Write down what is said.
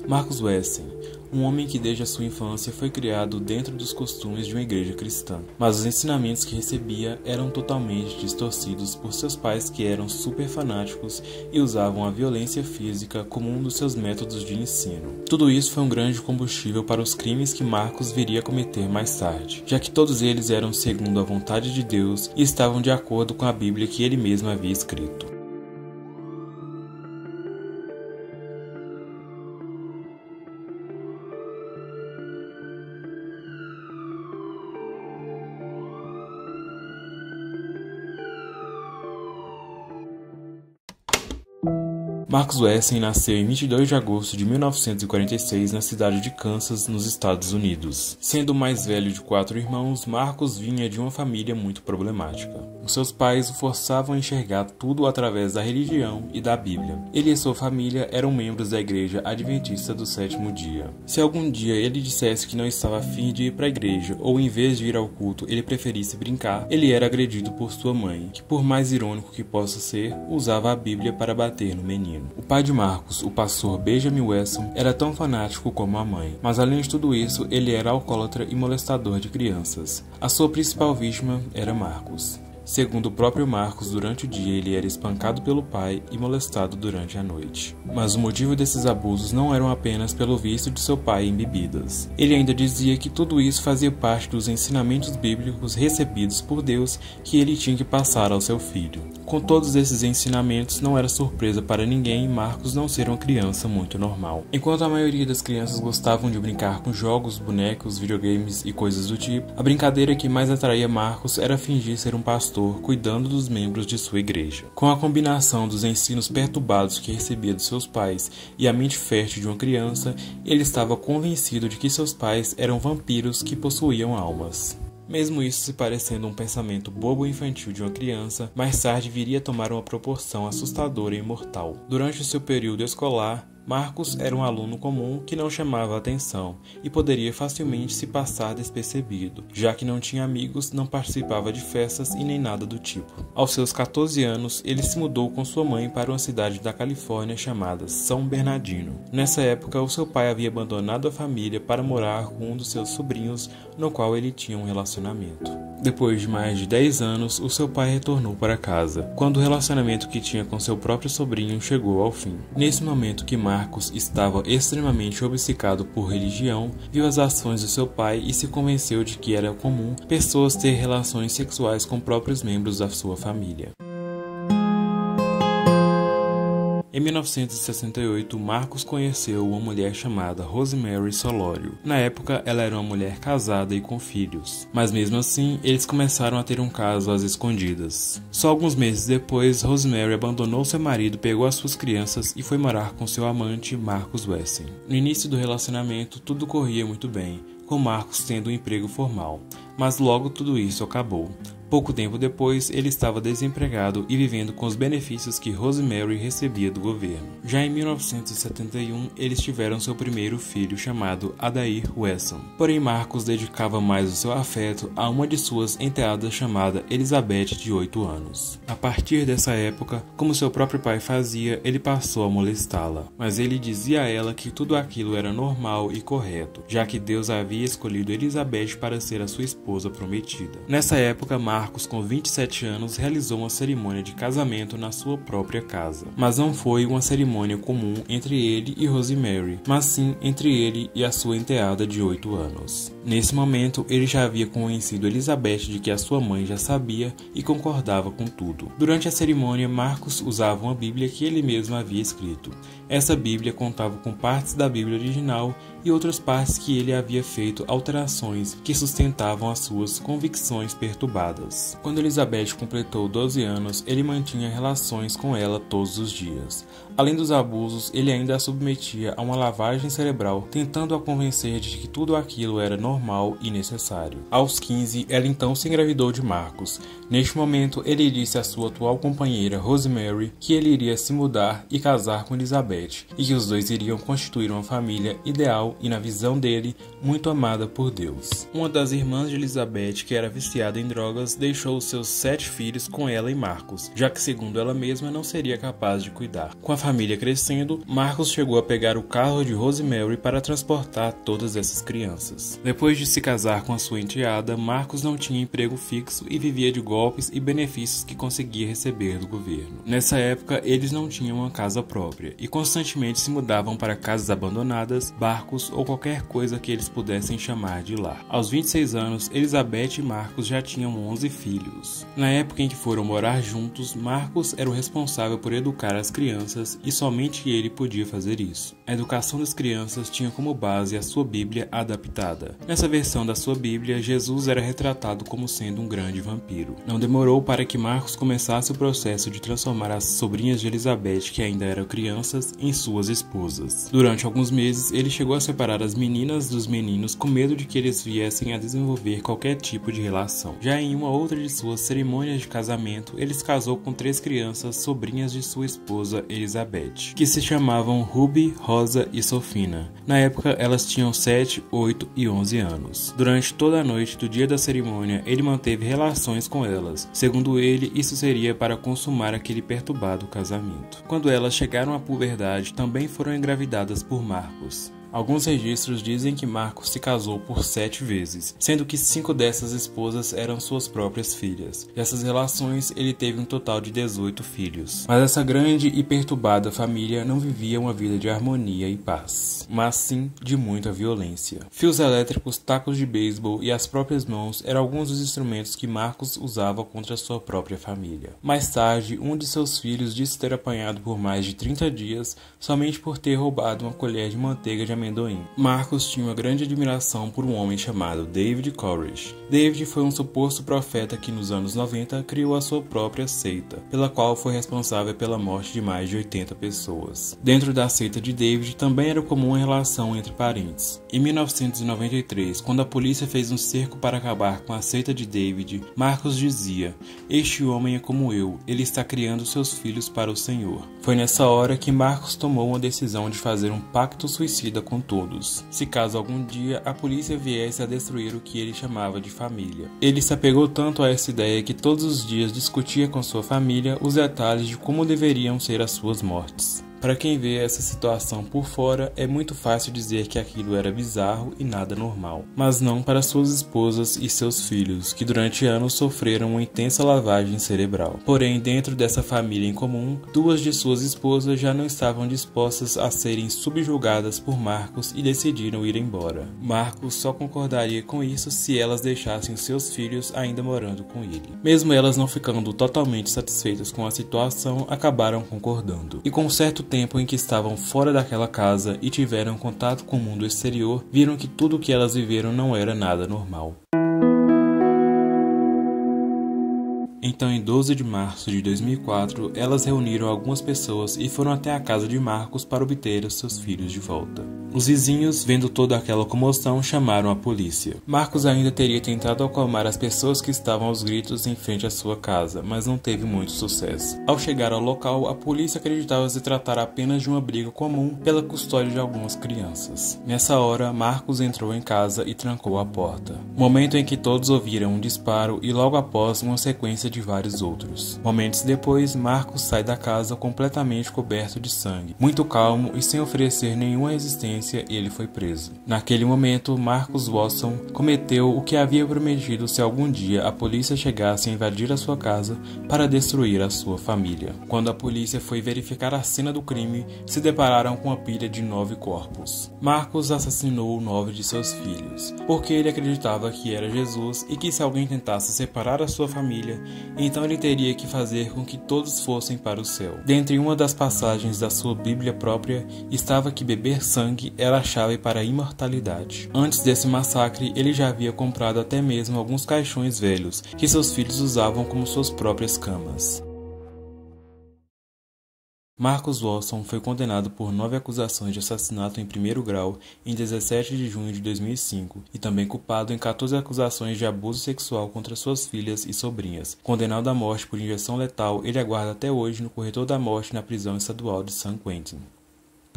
Marcus Wessen, um homem que desde a sua infância foi criado dentro dos costumes de uma igreja cristã, mas os ensinamentos que recebia eram totalmente distorcidos por seus pais, que eram super fanáticos e usavam a violência física como um dos seus métodos de ensino. Tudo isso foi um grande combustível para os crimes que Marcus viria a cometer mais tarde, já que todos eles eram segundo a vontade de Deus e estavam de acordo com a Bíblia que ele mesmo havia escrito. Marcus Wessen nasceu em 22 de agosto de 1946 na cidade de Kansas, nos Estados Unidos. Sendo o mais velho de 4 irmãos, Marcus vinha de uma família muito problemática. Os seus pais o forçavam a enxergar tudo através da religião e da Bíblia. Ele e sua família eram membros da Igreja Adventista do Sétimo Dia. Se algum dia ele dissesse que não estava afim de ir para a igreja, ou em vez de ir ao culto ele preferisse brincar, ele era agredido por sua mãe, que, por mais irônico que possa ser, usava a Bíblia para bater no menino. O pai de Marcus, o pastor Benjamin Wesson, era tão fanático como a mãe, mas além de tudo isso, ele era alcoólatra e molestador de crianças. A sua principal vítima era Marcus. Segundo o próprio Marcus, durante o dia ele era espancado pelo pai e molestado durante a noite. Mas o motivo desses abusos não eram apenas pelo vício de seu pai em bebidas. Ele ainda dizia que tudo isso fazia parte dos ensinamentos bíblicos recebidos por Deus que ele tinha que passar ao seu filho. Com todos esses ensinamentos, não era surpresa para ninguém Marcus não ser uma criança muito normal. Enquanto a maioria das crianças gostavam de brincar com jogos, bonecos, videogames e coisas do tipo, a brincadeira que mais atraía Marcus era fingir ser um pastor cuidando dos membros de sua igreja. Com a combinação dos ensinos perturbados que recebia de seus pais e a mente fértil de uma criança, ele estava convencido de que seus pais eram vampiros que possuíam almas. Mesmo isso se parecendo um pensamento bobo e infantil de uma criança, mais tarde viria a tomar uma proporção assustadora e mortal. Durante o seu período escolar, Marcus era um aluno comum que não chamava atenção e poderia facilmente se passar despercebido, já que não tinha amigos, não participava de festas e nem nada do tipo. Aos seus 14 anos, ele se mudou com sua mãe para uma cidade da Califórnia chamada São Bernardino. Nessa época, o seu pai havia abandonado a família para morar com um dos seus sobrinhos, no qual ele tinha um relacionamento. Depois de mais de 10 anos, o seu pai retornou para casa, quando o relacionamento que tinha com seu próprio sobrinho chegou ao fim. Nesse momento que Marcus estava extremamente obcecado por religião, viu as ações do seu pai e se convenceu de que era comum pessoas ter relações sexuais com próprios membros da sua família. Em 1968, Marcus conheceu uma mulher chamada Rosemary Solorio. Na época, ela era uma mulher casada e com filhos, mas mesmo assim, eles começaram a ter um caso às escondidas. Só alguns meses depois, Rosemary abandonou seu marido, pegou as suas crianças e foi morar com seu amante, Marcus Wessen. No início do relacionamento, tudo corria muito bem, com Marcus tendo um emprego formal, mas logo tudo isso acabou. Pouco tempo depois, ele estava desempregado e vivendo com os benefícios que Rosemary recebia do governo. Já em 1971, eles tiveram seu primeiro filho, chamado Adair Wesson. Porém, Marcus dedicava mais o seu afeto a uma de suas enteadas chamada Elizabeth, de 8 anos. A partir dessa época, como seu próprio pai fazia, ele passou a molestá-la. Mas ele dizia a ela que tudo aquilo era normal e correto, já que Deus havia escolhido Elizabeth para ser a sua esposa prometida. Nessa época, Marcus, com 27 anos, realizou uma cerimônia de casamento na sua própria casa. Mas não foi uma cerimônia comum entre ele e Rosemary, mas sim entre ele e a sua enteada de 8 anos. Nesse momento, ele já havia convencido Elizabeth de que a sua mãe já sabia e concordava com tudo. Durante a cerimônia, Marcus usava uma Bíblia que ele mesmo havia escrito. Essa Bíblia contava com partes da Bíblia original e outras partes que ele havia feito alterações que sustentavam as suas convicções perturbadas. Quando Elizabeth completou 12 anos, ele mantinha relações com ela todos os dias. Além dos abusos, ele ainda a submetia a uma lavagem cerebral, tentando a convencer de que tudo aquilo era normal e necessário. Aos 15, ela então se engravidou de Marcus. Neste momento, ele disse à sua atual companheira, Rosemary, que ele iria se mudar e casar com Elizabeth, e que os dois iriam constituir uma família ideal moral e, na visão dele, muito amada por Deus. Uma das irmãs de Elizabeth, que era viciada em drogas, deixou os seus 7 filhos com ela e Marcos, já que, segundo ela mesma, não seria capaz de cuidar. Com a família crescendo, Marcos chegou a pegar o carro de Rosemary para transportar todas essas crianças. Depois de se casar com a sua enteada, Marcos não tinha emprego fixo e vivia de golpes e benefícios que conseguia receber do governo. Nessa época, eles não tinham uma casa própria e constantemente se mudavam para casas abandonadas, barcos ou qualquer coisa que eles pudessem chamar de lar. Aos 26 anos, Elizabeth e Marcos já tinham 11 filhos. Na época em que foram morar juntos, Marcos era o responsável por educar as crianças e somente ele podia fazer isso. A educação das crianças tinha como base a sua Bíblia adaptada. Nessa versão da sua Bíblia, Jesus era retratado como sendo um grande vampiro. Não demorou para que Marcos começasse o processo de transformar as sobrinhas de Elizabeth, que ainda eram crianças, em suas esposas. Durante alguns meses, ele chegou a separar as meninas dos meninos com medo de que eles viessem a desenvolver qualquer tipo de relação. Já em uma outra de suas cerimônias de casamento, ele se casou com 3 crianças sobrinhas de sua esposa Elizabeth, que se chamavam Ruby, Rosa e Sofina. Na época, elas tinham 7, 8 e 11 anos. Durante toda a noite do dia da cerimônia, ele manteve relações com elas. Segundo ele, isso seria para consumar aquele perturbado casamento. Quando elas chegaram à puberdade, também foram engravidadas por Marcos. Alguns registros dizem que Marcos se casou por 7 vezes, sendo que 5 dessas esposas eram suas próprias filhas. Dessas relações, ele teve um total de 18 filhos. Mas essa grande e perturbada família não vivia uma vida de harmonia e paz, mas sim de muita violência. Fios elétricos, tacos de beisebol e as próprias mãos eram alguns dos instrumentos que Marcos usava contra sua própria família. Mais tarde, um de seus filhos disse ter apanhado por mais de 30 dias somente por ter roubado uma colher de manteiga de amendoim. Marcos tinha uma grande admiração por um homem chamado David Koresh. David foi um suposto profeta que nos anos 90 criou a sua própria seita, pela qual foi responsável pela morte de mais de 80 pessoas. Dentro da seita de David também era comum a relação entre parentes. Em 1993, quando a polícia fez um cerco para acabar com a seita de David, Marcos dizia: "Este homem é como eu, ele está criando seus filhos para o Senhor." Foi nessa hora que Marcos tomou uma decisão de fazer um pacto suicida com todos, se caso algum dia a polícia viesse a destruir o que ele chamava de família. Ele se apegou tanto a essa ideia que todos os dias discutia com sua família os detalhes de como deveriam ser as suas mortes. Para quem vê essa situação por fora, é muito fácil dizer que aquilo era bizarro e nada normal. Mas não para suas esposas e seus filhos, que durante anos sofreram uma intensa lavagem cerebral. Porém, dentro dessa família em comum, 2 de suas esposas já não estavam dispostas a serem subjugadas por Marcos e decidiram ir embora. Marcos só concordaria com isso se elas deixassem seus filhos ainda morando com ele. Mesmo elas não ficando totalmente satisfeitas com a situação, acabaram concordando. E com um certo tempo em que estavam fora daquela casa e tiveram contato com o mundo exterior, viram que tudo o que elas viveram não era nada normal. Então, em 12 de março de 2004, elas reuniram algumas pessoas e foram até a casa de Marcos para obter os seus filhos de volta. Os vizinhos, vendo toda aquela comoção, chamaram a polícia. Marcos ainda teria tentado acalmar as pessoas que estavam aos gritos em frente à sua casa, mas não teve muito sucesso. Ao chegar ao local, a polícia acreditava se tratar apenas de uma briga comum pela custódia de algumas crianças. Nessa hora, Marcos entrou em casa e trancou a porta. Momento em que todos ouviram um disparo e logo após uma sequência de vários outros. Momentos depois, Marcos sai da casa completamente coberto de sangue. Muito calmo e sem oferecer nenhuma resistência, ele foi preso. Naquele momento, Marcus Watson cometeu o que havia prometido se algum dia a polícia chegasse a invadir a sua casa para destruir a sua família. Quando a polícia foi verificar a cena do crime, se depararam com uma pilha de 9 corpos. Marcos assassinou 9 de seus filhos, porque ele acreditava que era Jesus e que se alguém tentasse separar a sua família, então ele teria que fazer com que todos fossem para o céu. Dentre uma das passagens da sua Bíblia própria, estava que beber sangue era a chave para a imortalidade. Antes desse massacre, ele já havia comprado até mesmo alguns caixões velhos, que seus filhos usavam como suas próprias camas. Marcus Watson foi condenado por 9 acusações de assassinato em primeiro grau em 17 de junho de 2005 e também culpado em 14 acusações de abuso sexual contra suas filhas e sobrinhas. Condenado à morte por injeção letal, ele aguarda até hoje no corredor da morte na prisão estadual de San Quentin.